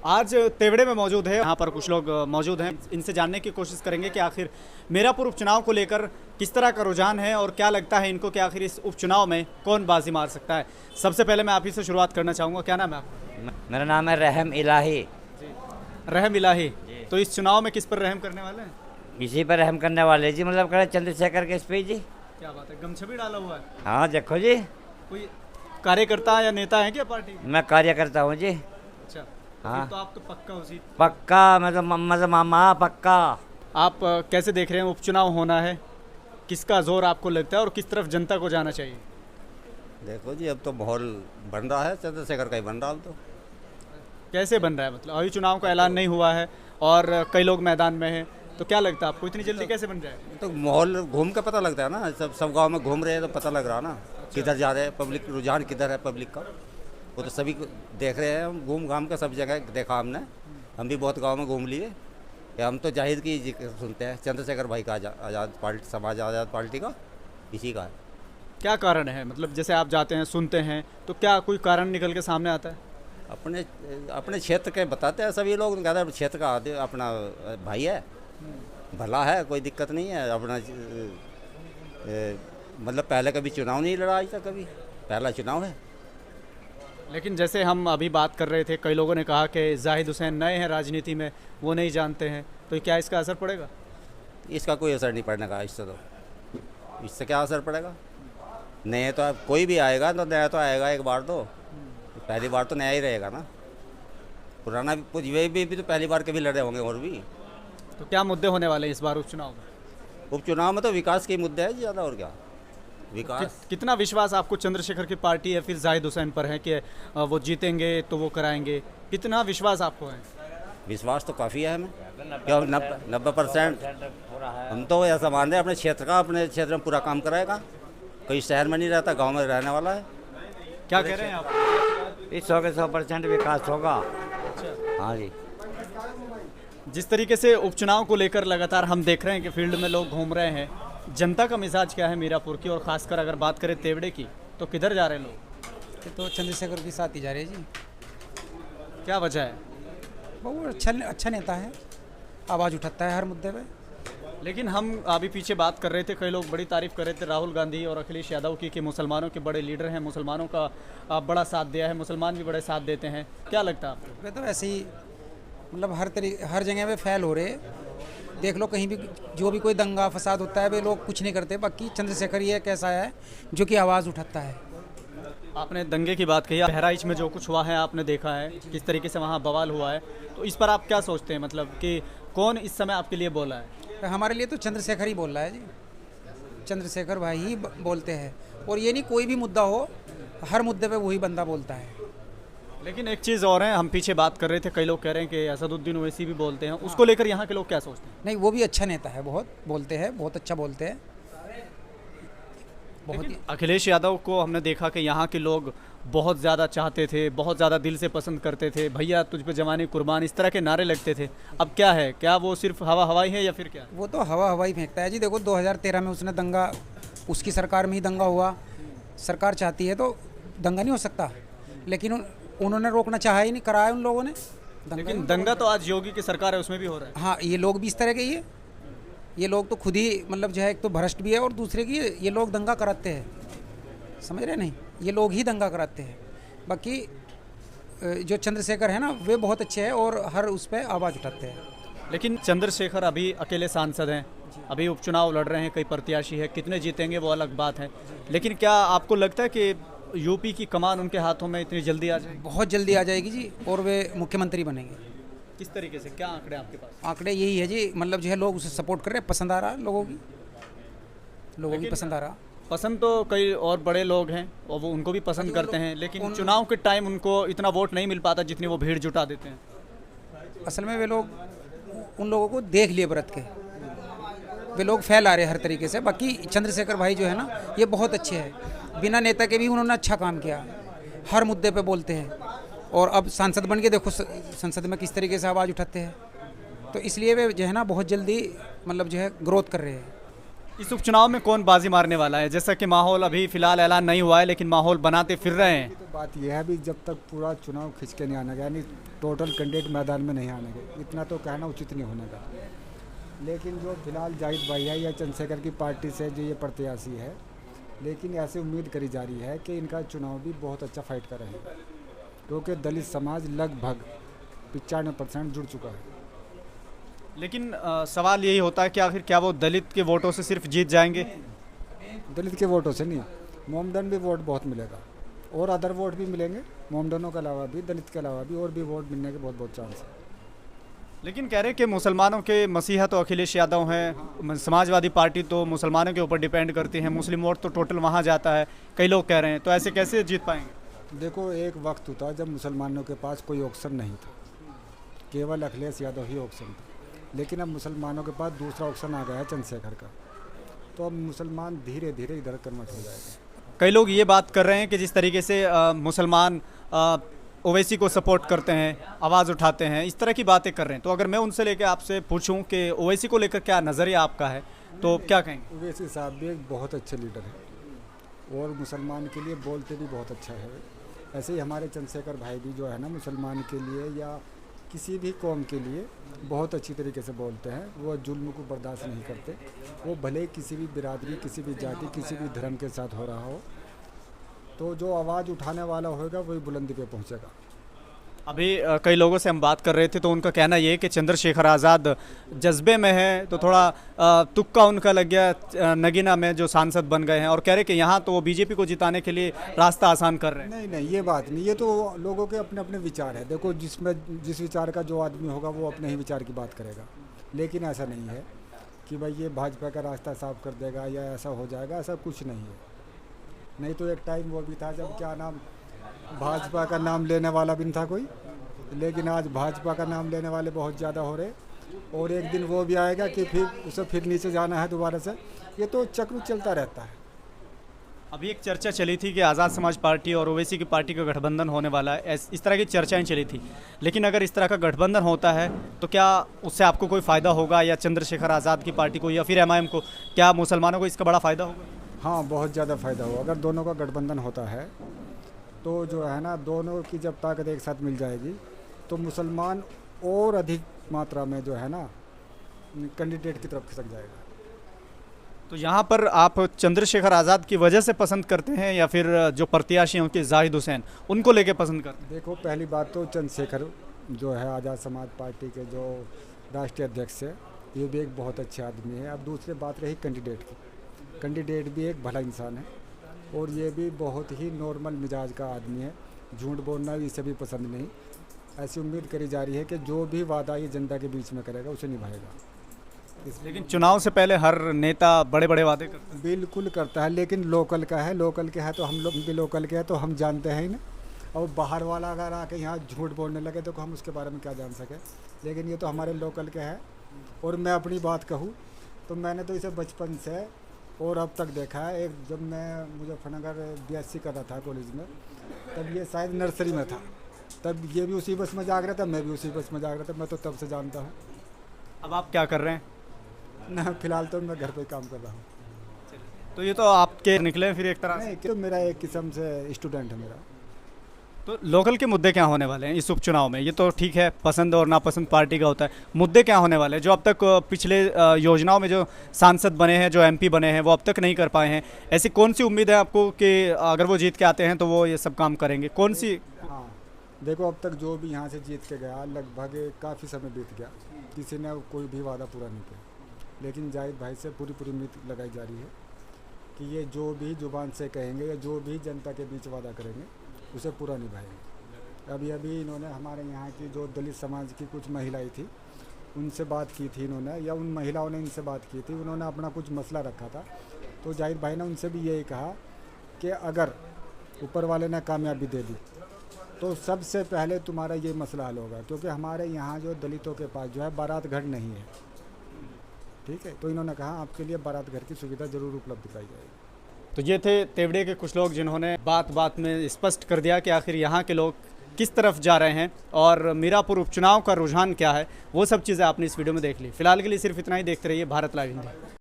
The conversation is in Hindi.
आज तेवड़े में मौजूद है, यहाँ पर कुछ लोग मौजूद हैं। इनसे जानने की कोशिश करेंगे कि आखिर मीरापुर उपचुनाव को लेकर किस तरह का रुझान है और क्या लगता है इनको कि आखिर इस उपचुनाव में कौन बाजी मार सकता है। सबसे पहले मैं आप ही से शुरुआत करना चाहूँगा, क्या नाम है आपका? मेरा नाम है रहम इलाही। रहम इलाही। तो इस चुनाव में किस पर रहम करने वाले हैं? इसी पर रहम करने वाले जी, मतलब करे चंद्रशेखर के इस पे जी। क्या बात है, गमछा भी डाला हुआ है? हाँ देखो जी, कोई कार्यकर्ता या नेता है क्या पार्टी के? मैं कार्यकर्ता हूँ जी। अच्छा, हाँ। तो आप तो पक्का उसी। पक्का, मतलब मामा पक्का। आप कैसे देख रहे हैं उपचुनाव होना है, किसका जोर आपको लगता है और किस तरफ जनता को जाना चाहिए? देखो जी, अब तो माहौल बन रहा है, चंद्रशेखर का ही बन रहा है। अब तो कैसे बन रहा है, मतलब अभी चुनाव का ऐलान नहीं हुआ है और कई लोग मैदान में हैं, तो क्या लगता है आपको इतनी जल्दी कैसे बन जाएगा? तो माहौल घूम के पता लगता है ना, सब गांव में घूम रहे हैं तो पता लग रहा ना किधर जा रहे हैं, पब्लिक रुझान किधर है पब्लिक का। वो तो सभी देख रहे हैं, हम घूम घाम के सब जगह देखा हमने। हम भी बहुत गांव में घूम लिए। हम तो जाहिर की जिक्र सुनते हैं चंद्रशेखर भाई का, आज़ाद पार्टी, समाज आज़ाद पार्टी का, इसी का है। क्या कारण है, मतलब जैसे आप जाते हैं सुनते हैं तो क्या कोई कारण निकल के सामने आता है? अपने अपने क्षेत्र के बताते हैं सभी लोग, कहते हैं क्षेत्र का अपना भाई है, भला है, कोई दिक्कत नहीं है अपना। मतलब पहले कभी चुनाव नहीं लड़ा आज तक, कभी पहला चुनाव है। लेकिन जैसे हम अभी बात कर रहे थे, कई लोगों ने कहा कि जाहिद हुसैन नए हैं राजनीति में, वो नहीं जानते हैं, तो क्या इसका असर पड़ेगा? इसका कोई असर नहीं पड़ने का इससे। तो इससे क्या असर पड़ेगा? नए तो अब कोई भी आएगा तो नया तो आएगा एक बार, तो पहली बार तो नया ही रहेगा ना। पुराना भी तो पहली बार कभी लड़े होंगे और भी। तो क्या मुद्दे होने वाले हैं इस बार उपचुनाव में? उपचुनाव में तो विकास के मुद्दे हैं ज़्यादा, और क्या विकास। कितना विश्वास आपको चंद्रशेखर की पार्टी या फिर जाहिद हुसैन पर है कि वो जीतेंगे तो वो कराएंगे? कितना विश्वास आपको है? विश्वास तो काफ़ी है हमें, क्या 90%। हम तो ऐसा मान रहे हैं अपने क्षेत्र का, अपने क्षेत्र में पूरा काम कराएगा। कोई शहर में नहीं रहता, गांव में रहने वाला है। क्या कह रहे हैं आप? इस 100% विकास होगा। अच्छा, हाँ जी। जिस तरीके से उपचुनाव को लेकर लगातार हम देख रहे हैं कि फील्ड में लोग घूम रहे हैं, जनता का मिजाज क्या है मीरापुर की, और खासकर अगर बात करें तेवड़े की, तो किधर जा रहे हैं लोग? ये तो चंद्रशेखर के साथ ही जा रहे हैं जी। क्या वजह है? वो अच्छा नेता है, आवाज़ उठाता है हर मुद्दे पे। लेकिन हम अभी पीछे बात कर रहे थे, कई लोग बड़ी तारीफ कर रहे थे राहुल गांधी और अखिलेश यादव की कि मुसलमानों के बड़े लीडर हैं, मुसलमानों का बड़ा साथ दिया है, मुसलमान भी बड़े साथ देते हैं। क्या लगता है आपको? वे तो ऐसे ही मतलब हर जगह पे फैल हो रहे। देख लो कहीं भी जो भी कोई दंगा फसाद होता है वे लोग कुछ नहीं करते। बाकी चंद्रशेखर ये एक ऐसा है जो कि आवाज़ उठाता है। आपने दंगे की बात कही, बहराइच में जो कुछ हुआ है आपने देखा है किस तरीके से वहाँ बवाल हुआ है, तो इस पर आप क्या सोचते हैं, मतलब कि कौन इस समय आपके लिए बोला है? हमारे लिए तो चंद्रशेखर ही बोल रहा है जी। चंद्रशेखर भाई ही बोलते हैं, और ये नहीं कोई भी मुद्दा हो, हर मुद्दे पे वही बंदा बोलता है। लेकिन एक चीज़ और है, हम पीछे बात कर रहे थे, कई लोग कह रहे हैं कि असदुद्दीन ओवैसी भी बोलते हैं, उसको लेकर यहाँ के लोग क्या सोचते हैं? नहीं, वो भी अच्छा नेता है, बहुत बोलते हैं, बहुत अच्छा बोलते हैं, बहुत ही। अखिलेश यादव को हमने देखा कि यहाँ के लोग बहुत ज़्यादा चाहते थे, बहुत ज़्यादा दिल से पसंद करते थे, भैया तुझ पे जवानी कुर्बान, इस तरह के नारे लगते थे। अब क्या है, क्या वो सिर्फ हवा हवाई है या फिर क्या? वो तो हवा हवाई फेंकता है जी। देखो 2013 में उसने दंगा, उसकी सरकार में ही दंगा हुआ। सरकार चाहती है तो दंगा नहीं हो सकता, लेकिन उन्होंने रोकना चाहा ही नहीं, कराया उन लोगों ने लेकिन दंगा तो आज योगी की सरकार है उसमें भी हो रहा है। हाँ, ये लोग भी इस तरह के ही है। ये लोग तो खुद ही मतलब जो है एक तो भ्रष्ट भी है, और दूसरे की ये लोग दंगा कराते हैं, समझ रहे नहीं, ये लोग ही दंगा कराते हैं। बाकी जो चंद्रशेखर है ना, वे बहुत अच्छे हैं और हर उस पर आवाज़ उठाते हैं। लेकिन चंद्रशेखर अभी अकेले सांसद हैं, अभी उपचुनाव लड़ रहे हैं, कई प्रत्याशी है, कितने जीतेंगे वो अलग बात है। लेकिन क्या आपको लगता है कि यूपी की कमान उनके हाथों में इतनी जल्दी आ जाएगी? बहुत जल्दी आ जाएगी जी, और वे मुख्यमंत्री बनेंगे। किस तरीके से, क्या आंकड़े आपके पास? आंकड़े यही है जी, मतलब जो है लोग उसे सपोर्ट कर रहे हैं, पसंद आ रहा है लोगों की पसंद आ रहा। पसंद तो कई और बड़े लोग हैं और वो उनको भी पसंद करते हैं, लेकिन चुनाव के टाइम उनको इतना वोट नहीं मिल पाता जितनी वो भीड़ जुटा देते हैं। असल में वे लोग उन लोगों को देख लिए व्रत के, वे लोग फैल आ रहे हैं हर तरीके से। बाकी चंद्रशेखर भाई जो है ना, ये बहुत अच्छे हैं, बिना नेता के भी उन्होंने अच्छा काम किया, हर मुद्दे पे बोलते हैं, और अब सांसद बन के देखो संसद में किस तरीके से आवाज़ उठाते हैं। तो इसलिए वे जो है ना बहुत जल्दी मतलब जो है ग्रोथ कर रहे हैं। इस उपचुनाव में कौन बाजी मारने वाला है? जैसा कि माहौल अभी फिलहाल ऐलान नहीं हुआ है, लेकिन माहौल बनाते फिर रहे हैं। तो बात यह है, अभी जब तक पूरा चुनाव खींच के नहीं आने का, यानी टोटल कैंडिडेट मैदान में नहीं आने का, इतना तो कहना उचित नहीं होने का। लेकिन जो फिलहाल जाहिद भाई है या चंद्रशेखर की पार्टी से जो ये प्रत्याशी है, लेकिन ऐसे उम्मीद करी जा रही है कि इनका चुनाव भी बहुत अच्छा फाइट करेंगे, क्योंकि दलित समाज लगभग 95% जुड़ चुका है। लेकिन सवाल यही होता है कि आखिर क्या वो दलित के वोटों से सिर्फ जीत जाएंगे? दलित के वोटों से नहीं, मोमडन भी वोट बहुत मिलेगा और अदर वोट भी मिलेंगे। मोमडनों के अलावा भी, दलित के अलावा भी और भी वोट मिलने के बहुत बहुत चांस है। लेकिन कह रहे हैं कि मुसलमानों के मसीहा तो अखिलेश यादव हैं, समाजवादी पार्टी तो मुसलमानों के ऊपर डिपेंड करती है, मुस्लिम वोट तो टोटल वहाँ जाता है, कई लोग कह रहे हैं। तो ऐसे कैसे जीत पाएंगे? देखो, एक वक्त था जब मुसलमानों के पास कोई ऑप्शन नहीं था, केवल अखिलेश यादव ही ऑप्शन था। लेकिन अब मुसलमानों के पास दूसरा ऑप्शन आ गया है चंद्रशेखर का, तो अब मुसलमान धीरे धीरे इधर कन्वर्ट हो जाएगा। कई लोग ये बात कर रहे हैं कि जिस तरीके से मुसलमान ओवैसी को सपोर्ट करते हैं, आवाज़ उठाते हैं, इस तरह की बातें कर रहे हैं। तो अगर मैं उनसे लेकर आपसे पूछूं कि ओवैसी को लेकर क्या नज़रिया आपका है, तो क्या कहेंगे? ओवैसी साहब भी एक बहुत अच्छे लीडर हैं और मुसलमान के लिए बोलते भी बहुत अच्छा है। ऐसे ही हमारे चंद्रशेखर भाई भी जो है ना, मुसलमान के लिए या किसी भी कौम के लिए बहुत अच्छी तरीके से बोलते हैं। वो जुल्म को बर्दाश्त नहीं करते, वो भले किसी भी बिरादरी, किसी भी जाति, किसी भी धर्म के साथ हो रहा हो, तो जो आवाज़ उठाने वाला होगा वही बुलंदी पे पहुंचेगा। अभी कई लोगों से हम बात कर रहे थे, तो उनका कहना ये है कि चंद्रशेखर आज़ाद जज्बे में है, तो थोड़ा तुक्का उनका लग गया नगीना में जो सांसद बन गए हैं, और कह रहे कि यहाँ तो वो बीजेपी को जिताने के लिए रास्ता आसान कर रहे हैं। नहीं नहीं, ये बात नहीं, ये तो लोगों के अपने अपने विचार है। देखो, जिस विचार का जो आदमी होगा वो अपने ही विचार की बात करेगा। लेकिन ऐसा नहीं है कि भाई ये भाजपा का रास्ता साफ कर देगा या ऐसा हो जाएगा, ऐसा कुछ नहीं है। नहीं तो एक टाइम वो भी था जब क्या नाम, भाजपा का नाम लेने वाला भी नहीं था कोई, लेकिन आज भाजपा का नाम लेने वाले बहुत ज़्यादा हो रहे, और एक दिन वो भी आएगा कि फिर उसे फिर नीचे जाना है दोबारा से। ये तो चक्र चलता रहता है। अभी एक चर्चा चली थी कि आज़ाद समाज पार्टी और ओवैसी की पार्टी का गठबंधन होने वाला है, इस तरह की चर्चाएं चली थी। लेकिन अगर इस तरह का गठबंधन होता है तो क्या उससे आपको कोई फ़ायदा होगा, या चंद्रशेखर आज़ाद की पार्टी को या फिर एमआईएम को, क्या मुसलमानों को इसका बड़ा फ़ायदा होगा? हाँ, बहुत ज़्यादा फ़ायदा होगा। अगर दोनों का गठबंधन होता है तो जो है ना, दोनों की जब ताकत एक साथ मिल जाएगी तो मुसलमान और अधिक मात्रा में जो है ना कैंडिडेट की तरफ खिसक जाएगा। तो यहाँ पर आप चंद्रशेखर आज़ाद की वजह से पसंद करते हैं, या फिर जो प्रत्याशी हैं उनके जाहिद हुसैन, उनको लेके पसंद करते हैं? देखो, पहली बात तो चंद्रशेखर जो है आज़ाद समाज पार्टी के जो राष्ट्रीय अध्यक्ष है, ये भी एक बहुत अच्छे आदमी है। अब दूसरी बात रही कैंडिडेट की, कैंडिडेट भी एक भला इंसान है और ये भी बहुत ही नॉर्मल मिजाज का आदमी है। झूठ बोलना इसे भी पसंद नहीं। ऐसी उम्मीद करी जा रही है कि जो भी वादा ये जनता के बीच में करेगा उसे निभाएगा। लेकिन चुनाव से पहले हर नेता बड़े बड़े वादे करते हैं। बिल्कुल करता है, लेकिन लोकल का है, लोकल के है तो हम लोग भी लोकल के हैं तो हम जानते हैं ही ना। और बाहर वाला अगर आके यहाँ झूठ बोलने लगे तो हम उसके बारे में क्या जान सके। लेकिन ये तो हमारे लोकल के हैं। और मैं अपनी बात कहूँ तो मैंने तो इसे बचपन से और अब तक देखा है। एक जब मैं मुजफ्फरनगर BSc कर रहा था कॉलेज में, तब ये शायद नर्सरी में था, तब ये भी उसी बस में जाग रहा था, मैं भी उसी बस में जाग रहा था। मैं तो तब से जानता हूँ। अब आप क्या कर रहे हैं? ना, फिलहाल तो मैं घर पे काम कर रहा हूँ। तो ये तो आपके निकले फिर एक तरह से। नहीं, तो मेरा एक किस्म से स्टूडेंट है मेरा। तो लोकल के मुद्दे क्या होने वाले हैं इस उपचुनाव में? ये तो ठीक है, पसंद और नापसंद पार्टी का होता है, मुद्दे क्या होने वाले हैं जो अब तक पिछले योजनाओं में जो सांसद बने हैं, जो MP बने हैं, वो अब तक नहीं कर पाए हैं? ऐसी कौन सी उम्मीद है आपको कि अगर वो जीत के आते हैं तो वो ये सब काम करेंगे? कौन सी? हाँ, देखो, अब तक जो भी यहाँ से जीत के गया लगभग काफ़ी समय बीत गया, किसी ने कोई भी वादा पूरा नहीं किया। लेकिन जाहिद भाई से पूरी उम्मीद लगाई जा रही है कि ये जो भी जुबान से कहेंगे या जो भी जनता के बीच वादा करेंगे उसे पूरा निभाएंगे। अभी इन्होंने हमारे यहाँ की जो दलित समाज की कुछ महिलाएं थी उनसे बात की थी इन्होंने, या उन महिलाओं ने इनसे बात की थी। उन्होंने अपना कुछ मसला रखा था, तो जाहिद भाई ने उनसे भी यही कहा कि अगर ऊपर वाले ने कामयाबी दे दी तो सबसे पहले तुम्हारा ये मसला हल होगा, क्योंकि हमारे यहाँ जो दलितों के पास जो है बारात घर नहीं है। ठीक है, तो इन्होंने कहा आपके लिए बारात घर की सुविधा ज़रूर उपलब्ध कराई जाएगी। तो ये थे तेवड़े के कुछ लोग जिन्होंने बात बात में स्पष्ट कर दिया कि आखिर यहाँ के लोग किस तरफ जा रहे हैं और मीरापुर उपचुनाव का रुझान क्या है। वो सब चीज़ें आपने इस वीडियो में देख ली। फिलहाल के लिए सिर्फ इतना ही। देखते रहिए भारत लाइव हिंदी।